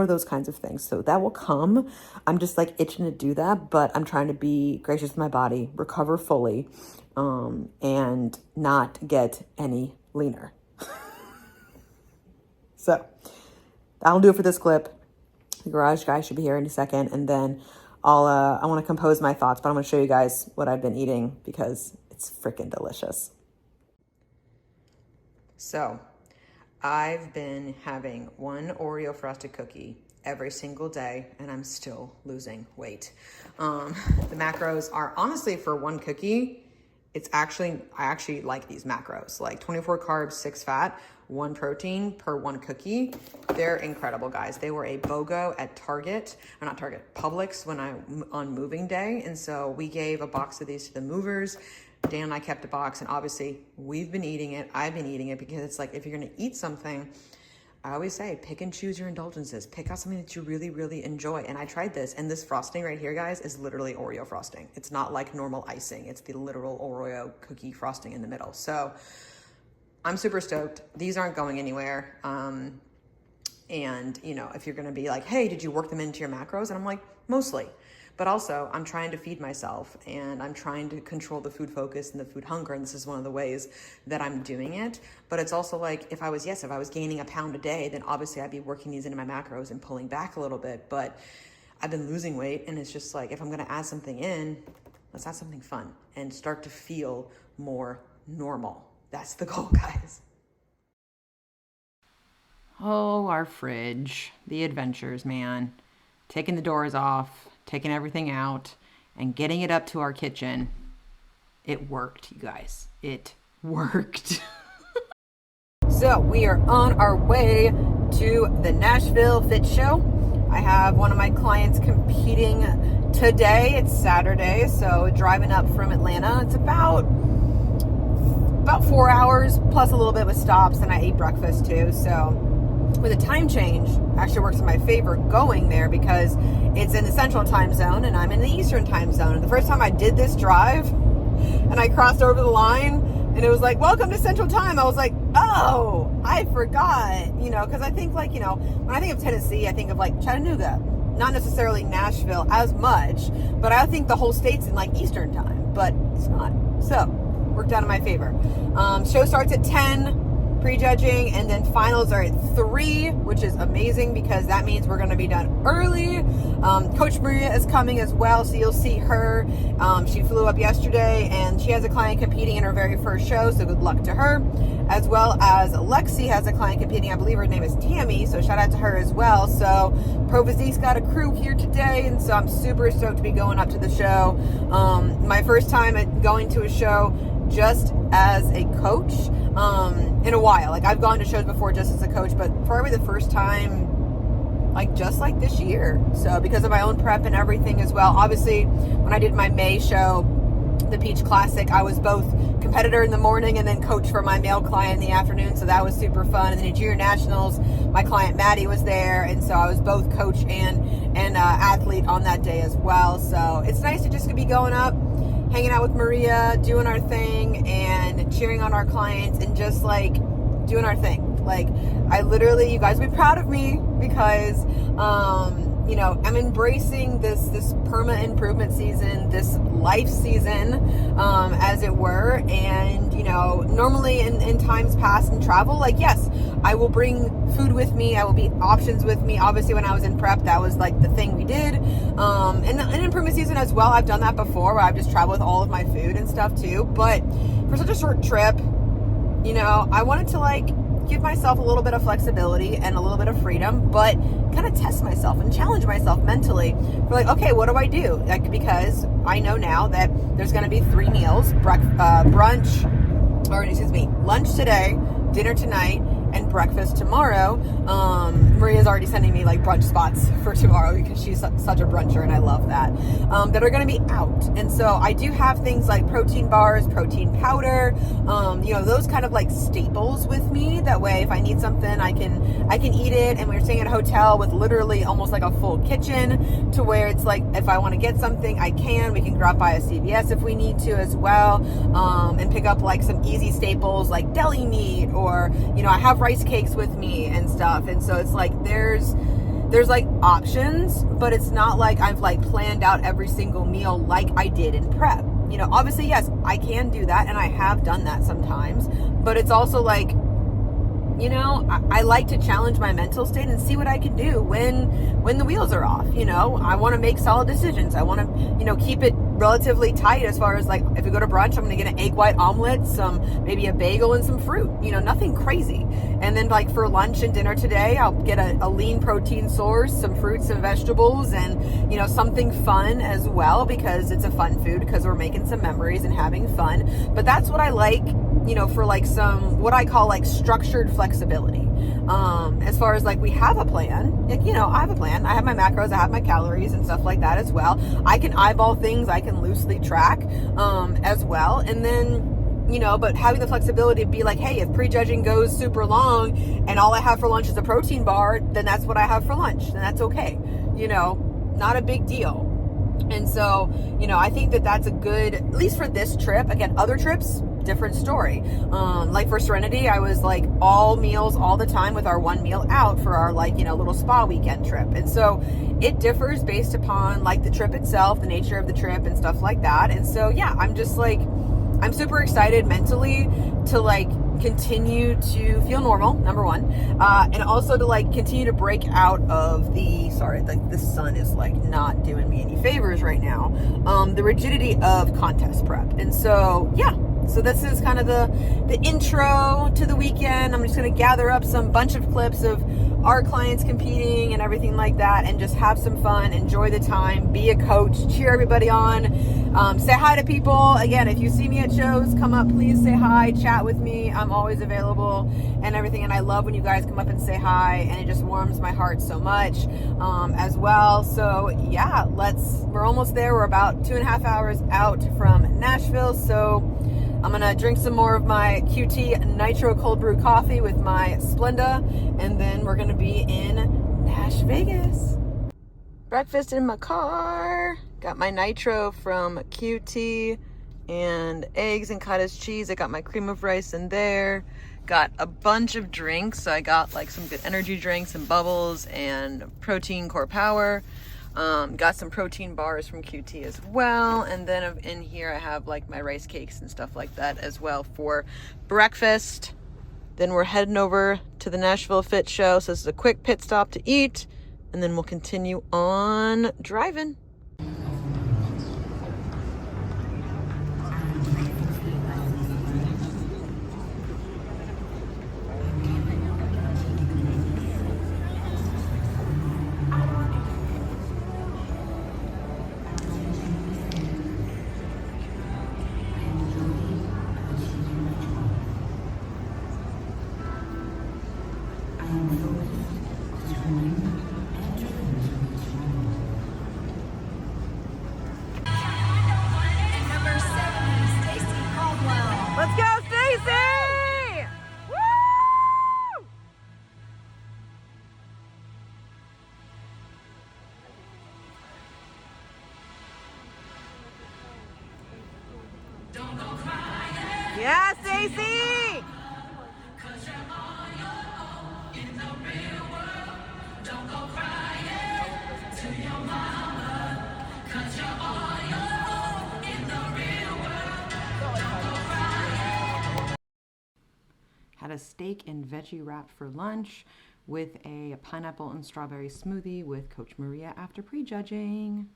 those kinds of things. So that will come. I'm just like itching to do that, but I'm trying to be gracious with my body, recover fully, and not get any leaner. So that'll do it for this clip. The garage guy should be here in a second. And then I want to compose my thoughts, but I'm going to show you guys what I've been eating because it's freaking delicious. So I've been having one Oreo frosted cookie every single day and I'm still losing weight. The macros are honestly for one cookie. I actually like these macros, like 24 carbs, 6 fat, 1 protein per 1 cookie. They're incredible, guys. They were a BOGO at Publix on moving day. And so we gave a box of these to the movers. Dan and I kept a box, and obviously we've been eating it. I've been eating it because it's like, if you're going to eat something, I always say, pick and choose your indulgences. Pick out something that you really, really enjoy. And I tried this, and this frosting right here, guys, is literally Oreo frosting. It's not like normal icing. It's the literal Oreo cookie frosting in the middle. So I'm super stoked. These aren't going anywhere. And, you know, if you're going to be like, hey, did you work them into your macros? And I'm like, mostly. But also, I'm trying to feed myself, and I'm trying to control the food focus and the food hunger, and this is one of the ways that I'm doing it. But it's also like, if I was gaining a pound a day, then obviously I'd be working these into my macros and pulling back a little bit. But I've been losing weight, and it's just like, if I'm going to add something in, let's add something fun and start to feel more normal. That's the goal, guys. Oh, our fridge, the adventures, man. Taking the doors off, taking everything out, and getting it up to our kitchen. It worked, you guys. It worked. So we are on our way to the Nashville Fit Show. I have one of my clients competing today. It's Saturday, so driving up from Atlanta. It's about 4 hours, plus a little bit with stops, and I ate breakfast too, so with a time change, actually works in my favor going there because it's in the central time zone and I'm in the eastern time zone. And the first time I did this drive and I crossed over the line and it was like, welcome to central time. I was like, oh, I forgot, you know, because I think like, you know, when I think of Tennessee, I think of like Chattanooga, not necessarily Nashville as much, but I think the whole state's in like eastern time, but it's not. So worked out in my favor. Show starts at 10. Prejudging, and then finals are at 3, which is amazing because that means we're going to be done early. Coach Maria is coming as well, so you'll see her. She flew up yesterday, and she has a client competing in her very first show, so good luck to her. As well as Lexi has a client competing. I believe her name is Tammy, so shout out to her as well. So Pro Physique's got a crew here today, and so I'm super stoked to be going up to the show. My first time at going to a show just as a coach in a while. Like I've gone to shows before just as a coach, but probably the first time like just like this year. So because of my own prep and everything as well. Obviously when I did my May show, the Peach Classic, I was both competitor in the morning and then coach for my male client in the afternoon, so that was super fun. And then at Junior Nationals, my client Maddie was there, and so I was both coach and athlete on that day as well. So it's nice to just be going up, hanging out with Maria, doing our thing, and cheering on our clients, and just like doing our thing. Like I literally, you guys will be proud of me because you know, I'm embracing this perma improvement season, this life season, as it were. And, you know, normally in times past in travel, like, yes, I will bring food with me. I will be options with me. Obviously, when I was in prep, that was like the thing we did. And improvement season as well. I've done that before where I've just traveled with all of my food and stuff too. But for such a short trip, you know, I wanted to like give myself a little bit of flexibility and a little bit of freedom, but kind of test myself and challenge myself mentally for like, okay, what do I do? Like, because I know now that there's going to be 3 meals, lunch today, dinner tonight, and breakfast tomorrow. Maria's already sending me like brunch spots for tomorrow because she's such a bruncher and I love that, that are going to be out. And so I do have things like protein bars, protein powder, you know, those kind of like staples with me. That way, if I need something, I can eat it. And we're staying at a hotel with literally almost like a full kitchen to where it's like, if I want to get something, we can drop by a CVS if we need to as well, and pick up like some easy staples like deli meat, or, you know, I have rice cakes with me and stuff. And so it's like there's like options, but it's not like I've like planned out every single meal like I did in prep. You know, obviously, yes, I can do that, and I have done that sometimes, but it's also like, you know, I like to challenge my mental state and see what I can do when the wheels are off. You know, I want to make solid decisions. I want to, you know, keep it relatively tight as far as like, if we go to brunch, I'm going to get an egg white omelet, maybe a bagel and some fruit, you know, nothing crazy. And then like for lunch and dinner today, I'll get a lean protein source, some fruits and vegetables, and, you know, something fun as well, because it's a fun food, because we're making some memories and having fun. But that's what I like, you know, for like some, what I call like structured flexibility. As far as like, we have a plan, like, you know, I have a plan. I have my macros, I have my calories and stuff like that as well. I can eyeball things, I can loosely track, as well. And then, but having the flexibility to be like, hey, if prejudging goes super long and all I have for lunch is a protein bar, then that's what I have for lunch. And that's okay. Not a big deal. And so, I think that that's a good, at least for this trip. Again, other trips, different story. Like for Serenity, I was like all meals all the time with our one meal out for our little spa weekend trip. And so it differs based upon like the trip itself, the nature of the trip and stuff like that. And so, yeah, I'm just like, I'm super excited mentally to like continue to feel normal, number one, and also to like continue to break out of the sun is like not doing me any favors right now, the rigidity of contest prep. And so, yeah, so this is kind of the intro to the weekend. I'm just going to gather up some bunch of clips of our clients competing and everything like that, and just have some fun, enjoy the time, be a coach, cheer everybody on, say hi to people. Again, if you see me at shows, come up, please say hi, chat with me. I'm always available and everything, and I love when you guys come up and say hi, and it just warms my heart so much as well. So yeah, we're almost there. We're about 2.5 hours out from Nashville, so I'm gonna drink some more of my QT Nitro Cold Brew coffee with my Splenda, and then we're gonna be in Nash Vegas. Breakfast in my car. Got my Nitro from QT and eggs and cottage cheese. I got my cream of rice in there. Got a bunch of drinks. So I got like some good energy drinks and bubbles and protein core power. Got some protein bars from QT as well. And then in here I have like my rice cakes and stuff like that as well for breakfast. Then we're heading over to the Nashville Fit Show. So this is a quick pit stop to eat, and then we'll continue on driving. Let's go, Stacy! Woo! Don't go crying. Yeah, Stacy! In the real world, don't go crying to your mama, 'cause you're on your own in the real world. Don't go crying. Had a steak and veggie wrap for lunch with a pineapple and strawberry smoothie with Coach Maria after prejudging.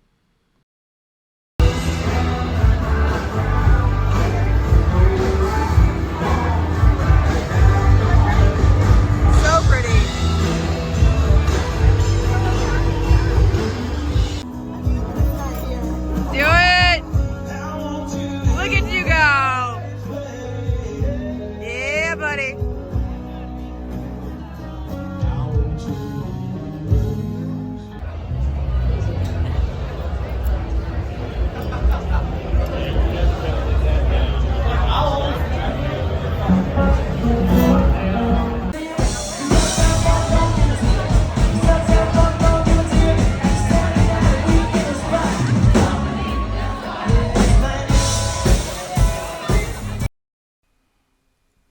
So pretty. Do it! Look at you go! Yeah, buddy.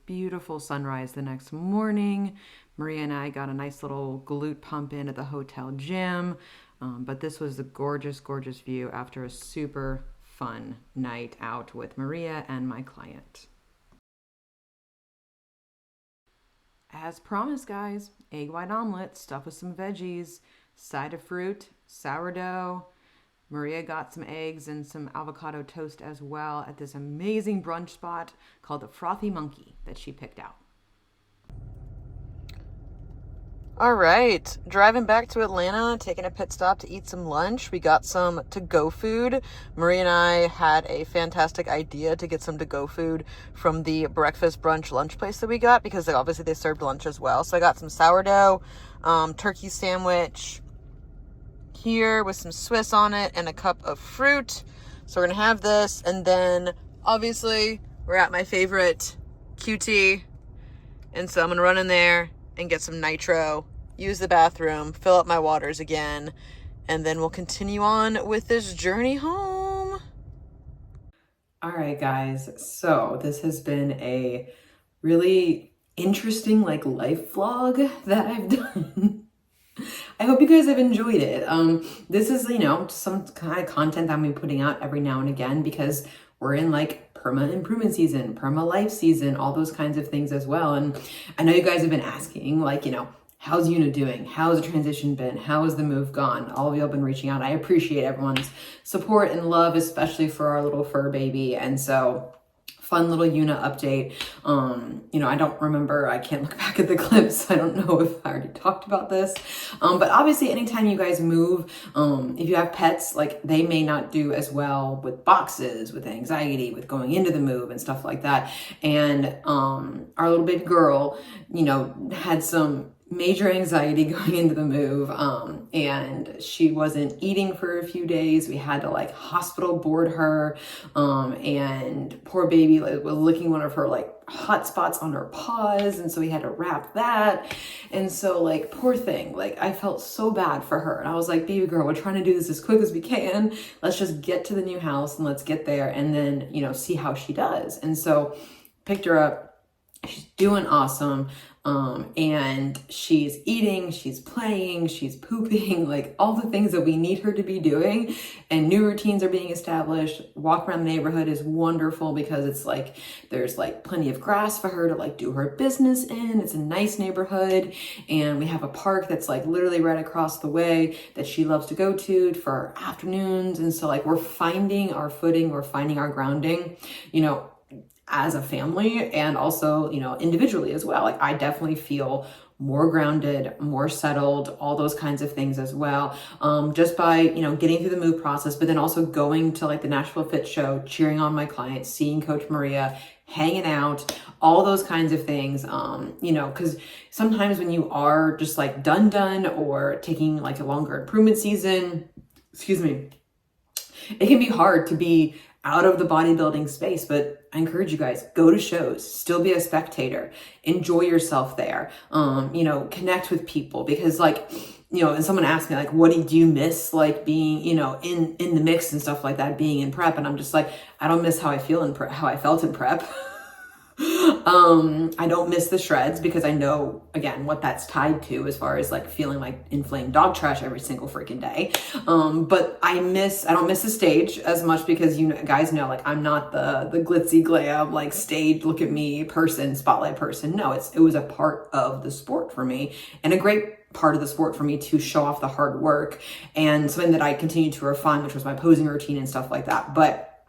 Beautiful sunrise the next morning. Maria and I got a nice little glute pump in at the hotel gym, but this was a gorgeous, gorgeous view after a super fun night out with Maria and my client. As promised, guys, egg white omelet stuffed with some veggies, side of fruit, sourdough. Maria got some eggs and some avocado toast as well at this amazing brunch spot called the Frothy Monkey that she picked out. All right, driving back to Atlanta, taking a pit stop to eat some lunch. We got some to-go food. Maria and I had a fantastic idea to get some to-go food from the breakfast brunch lunch place that we got, because obviously they served lunch as well. So I got some sourdough, turkey sandwich here with some Swiss on it and a cup of fruit. So we're gonna have this, and then obviously We're at my favorite QT. And so I'm going to run in there and get some nitro, use the bathroom, fill up my waters again, and then we'll continue on with this journey home. All right, guys. So this has been a really interesting life vlog that I've done. I hope you guys have enjoyed it. This is, some kind of content that I'm putting out every now and again because we're in perma improvement season, perma life season, all those kinds of things as well. And I know you guys have been asking, how's Yuna doing? How's the transition been? How has the move gone? All of you have been reaching out. I appreciate everyone's support and love, especially for our little fur baby. And so fun little Yuna update. I don't remember, I can't look back at the clips. I don't know if I already talked about this. But obviously anytime you guys move, if you have pets, they may not do as well with boxes, with anxiety, with going into the move and stuff like that. And our little baby girl, had some major anxiety going into the move, and she wasn't eating for a few days. We had to hospital board her, and poor baby was licking one of her hot spots on her paws, and so we had to wrap that. And so poor thing, I felt so bad for her, and I was like, baby girl, we're trying to do this as quick as we can. Let's just get to the new house and let's get there and then see how she does. And so picked her up. She's doing awesome. And she's eating, she's playing, she's pooping, all the things that we need her to be doing, and new routines are being established. Walk around the neighborhood is wonderful because it's there's plenty of grass for her to do her business in. It's a nice neighborhood, and we have a park that's literally right across the way that she loves to go to for afternoons. And so we're finding our footing, we're finding our grounding, as a family, and also, individually as well. I definitely feel more grounded, more settled, all those kinds of things as well. Just by, getting through the move process, but then also going to the Nashville Fit Show, cheering on my clients, seeing Coach Maria, hanging out, all those kinds of things. Because sometimes when you are just done or taking a longer improvement season, it can be hard to be out of the bodybuilding space. But I encourage you guys, go to shows, still be a spectator, enjoy yourself there, connect with people, because and someone asked me what do you miss being, in the mix and stuff like that, being in prep. And I'm just I don't miss how I feel in prep, how I felt in prep. I don't miss the shreds because I know, again, what that's tied to as far as feeling like inflamed dog trash every single freaking day. But I don't miss the stage as much because you guys know, I'm not the glitzy glam, stage, look at me person, spotlight person. No, it was a part of the sport for me, and a great part of the sport for me to show off the hard work, and something that I continued to refine, which was my posing routine and stuff like that. But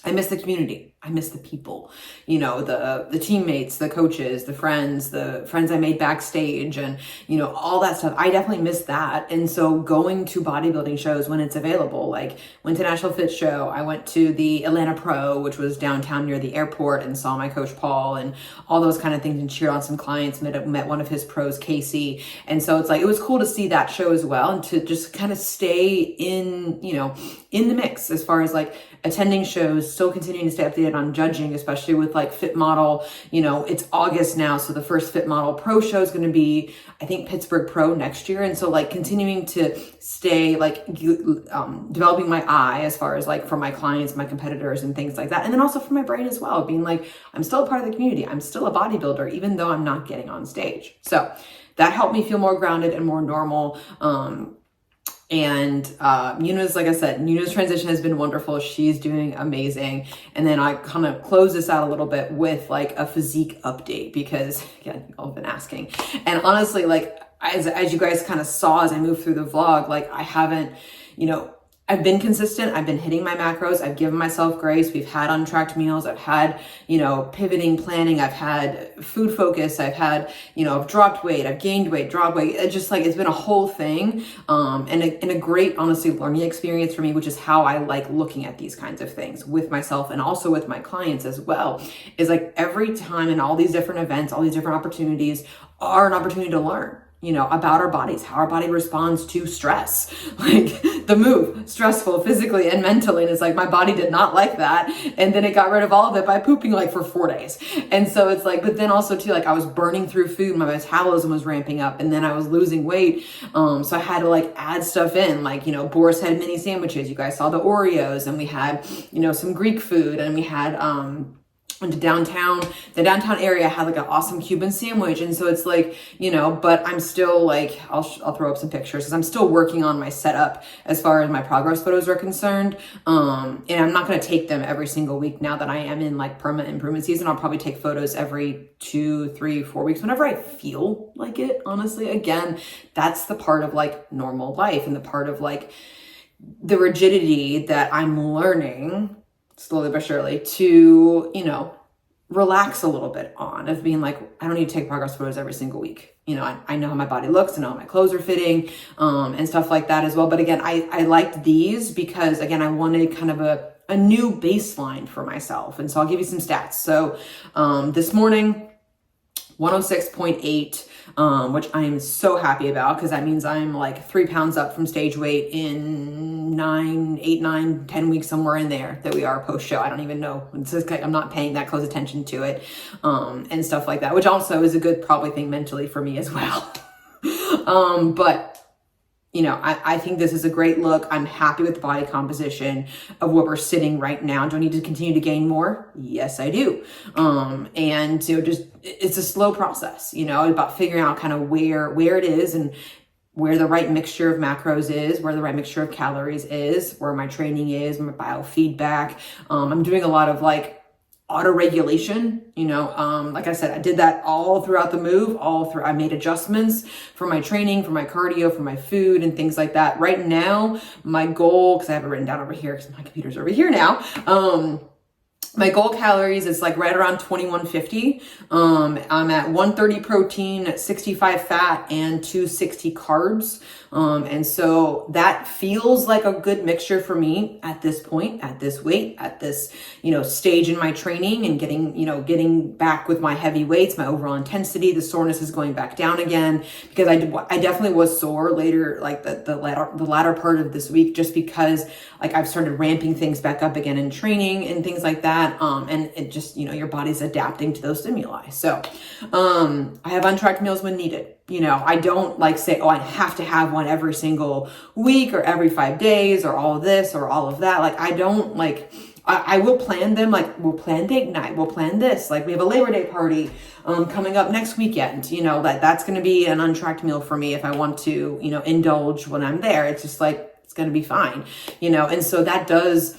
I miss the community. I miss the people, the teammates, the coaches, the friends I made backstage, and, all that stuff. I definitely miss that. And so going to bodybuilding shows when it's available, went to Nashville Fit Show. I went to the Atlanta Pro, which was downtown near the airport, and saw my coach Paul and all those kind of things, and cheered on some clients, met one of his pros, Casey. And so it's it was cool to see that show as well, and to just kind of stay in, in the mix as far as attending shows, still continuing to stay updated on judging, especially with Fit Model. It's August now, so the first Fit Model Pro show is going to be, I think, Pittsburgh Pro next year. And so continuing to stay developing my eye as far as for my clients, my competitors, and things like that. And then also for my brain as well, being I'm still a part of the community. I'm still a bodybuilder, even though I'm not getting on stage. So that helped me feel more grounded and more normal. And Yuna's transition has been wonderful. She's doing amazing. And then I kind of close this out a little bit with a physique update, because again, y'all have been asking. And honestly, as you guys kind of saw as I moved through the vlog, I haven't, I've been consistent. I've been hitting my macros. I've given myself grace. We've had untracked meals. I've had, pivoting, planning. I've had food focus. I've had, I've dropped weight. I've gained weight, dropped weight. It's just it's been a whole thing. And a great, honestly, learning experience for me, which is how I like looking at these kinds of things with myself and also with my clients as well, is every time in all these different events, all these different opportunities are an opportunity to learn. about our bodies, how our body responds to stress, like the move, stressful physically and mentally. And it's like, my body did not like that. And then it got rid of all of it by pooping like for 4 days. And so it's like, but then also too, like I was burning through food, my metabolism was ramping up, and then I was losing weight. So I had to like add stuff in, like, Boris had mini sandwiches. You guys saw the Oreos, and we had, some Greek food, and we had, went to the downtown area had like an awesome Cuban sandwich. And so it's like, but I'm still like, I'll throw up some pictures because I'm still working on my setup as far as my progress photos are concerned. And I'm not going to take them every single week now that I am in like permanent improvement season. I'll probably take photos every 2, 3, 4 weeks, whenever I feel like it, honestly. Again, that's the part of like normal life and the part of like the rigidity that I'm learning slowly but surely to, relax a little bit on, of being like, I don't need to take progress photos every single week. I know how my body looks, I know how my clothes are fitting, and stuff like that as well. But again, I liked these because again, I wanted kind of a new baseline for myself. And so I'll give you some stats. So, this morning, 106.8, which I am so happy about because that means I'm like 3 pounds up from stage weight in 8, 9, 10 weeks, somewhere in there that we are post show. I don't even know. It's just like, I'm not paying that close attention to it, and stuff like that, which also is a good probably thing mentally for me as well. But I think this is a great look. I'm happy with the body composition of where we're sitting right now. Do I need to continue to gain more? Yes, I do. And just, it's a slow process, about figuring out kind of where it is and where the right mixture of macros is, where the right mixture of calories is, where my training is, my biofeedback. I'm doing a lot of like auto regulation, like I said, I did that all throughout the move, I made adjustments for my training, for my cardio, for my food and things like that. Right now, my goal, because I have it written down over here because my computer's over here now. My goal calories is like right around 2150. I'm at 130 protein, 65 fat, and 260 carbs. And so that feels like a good mixture for me at this point, at this weight, at this, stage in my training and getting back with my heavy weights, my overall intensity. The soreness is going back down again because I definitely was sore later, like the latter part of this week, just because like I've started ramping things back up again in training and things like that. And it just, your body's adapting to those stimuli. So, I have untracked meals when needed. I don't like say, oh, I have to have one every single week or every 5 days or all of this or all of that. Like, I don't like, I will plan them. Like, we'll plan date night. We'll plan this. Like, we have a Labor Day party, coming up next weekend, that's going to be an untracked meal for me if I want to, indulge when I'm there. It's just like, it's going to be fine, and so that does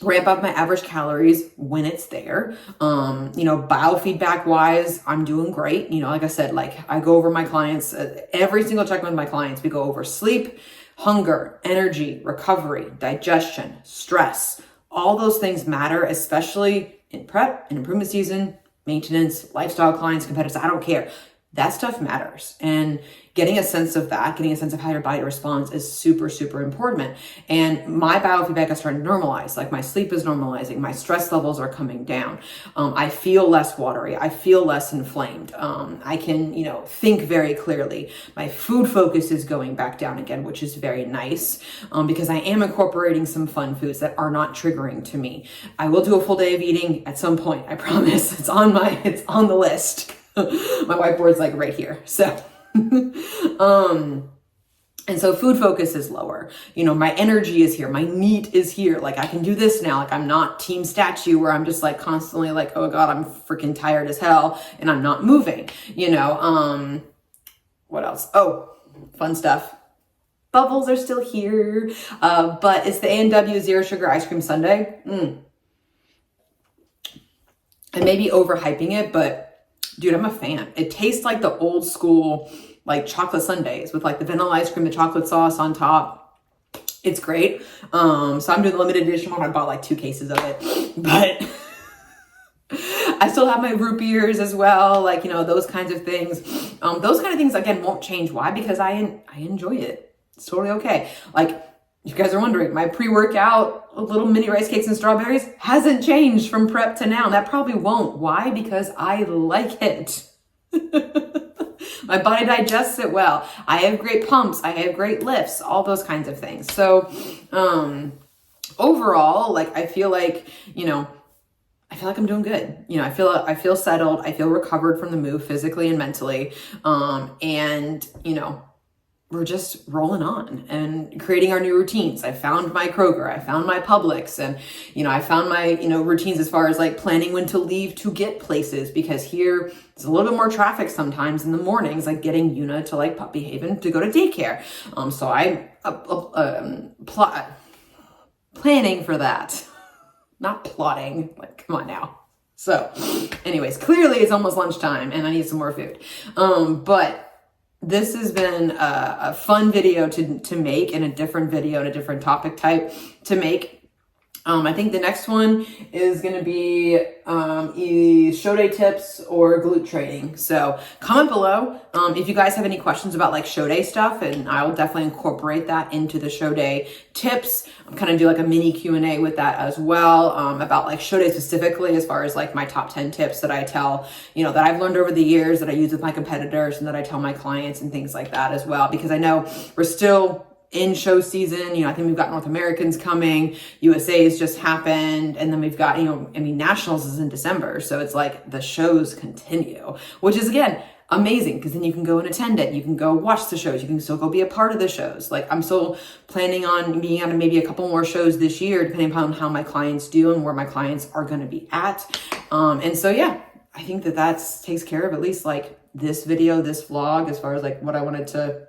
ramp up my average calories when it's there. Biofeedback wise, I'm doing great. Like I said, like I go over my clients, every single check with my clients, we go over sleep, hunger, energy, recovery, digestion, stress. All those things matter, especially in prep and improvement season, maintenance, lifestyle clients, competitors. I don't care. That stuff matters. And getting a sense of that, getting a sense of how your body responds is super, super important. And my biofeedback is starting to normalize. Like my sleep is normalizing. My stress levels are coming down. I feel less watery. I feel less inflamed. I can, think very clearly. My food focus is going back down again, which is very nice, because I am incorporating some fun foods that are not triggering to me. I will do a full day of eating at some point. I promise. It's on the list. My whiteboard's like right here. So, and so food focus is lower. My energy is here. My NEAT is here. Like I can do this now. Like I'm not team statue where I'm just like constantly like, oh God, I'm freaking tired as hell and I'm not moving, what else? Oh, fun stuff. Bubbles are still here. But it's the A&W Zero Sugar Ice Cream Sundae. I may be overhyping it, but dude, I'm a fan. It tastes like the old school, like chocolate sundaes with like the vanilla ice cream, the chocolate sauce on top. It's great. So I'm doing the limited edition one. I bought like 2 cases of it, but I still have my root beers as well. Like, those kinds of things. Those kind of things, again, won't change. Why? Because I enjoy it. It's totally okay. Like, you guys are wondering, my pre-workout little mini rice cakes and strawberries hasn't changed from prep to now. And that probably won't. Why? Because I like it. My body digests it well. I have great pumps. I have great lifts, all those kinds of things. So, overall, like, I feel like, I'm doing good. I feel settled. I feel recovered from the move physically and mentally. And we're just rolling on and creating our new routines. I found my Kroger, I found my Publix, and, I found my, routines as far as like planning when to leave to get places, because here it's a little bit more traffic sometimes in the mornings, like getting Yuna to like Puppy Haven to go to daycare. So I, planning for that, not plotting, like, come on now. So anyways, clearly it's almost lunchtime and I need some more food. But this has been a fun video to make, and a different video and a different topic type to make. I think the next one is going to be show day tips or glute training. So comment below if you guys have any questions about like show day stuff, and I will definitely incorporate that into the show day tips. I'm kind of do like a mini Q&A with that as well, about like show day specifically, as far as like my top 10 tips that I tell, that I've learned over the years, that I use with my competitors and that I tell my clients and things like that as well, because I know we're still in show season. I think we've got North Americans coming, USA's just happened, and then we've got, Nationals is in December. So it's like the shows continue, which is, again, amazing, because then you can go and attend it. You can go watch the shows. You can still go be a part of the shows. Like, I'm still planning on being on maybe a couple more shows this year, depending upon how my clients do and where my clients are going to be at. And so, yeah, I think that takes care of at least like this video, this vlog, as far as like what I wanted to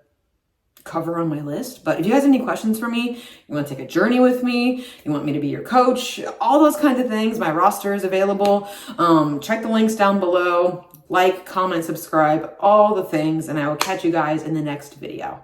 cover on my list. But if you guys have any questions for me, you want to take a journey with me, you want me to be your coach, all those kinds of things, my roster is available. Check the links down below, like, comment, subscribe, all the things, and I will catch you guys in the next video.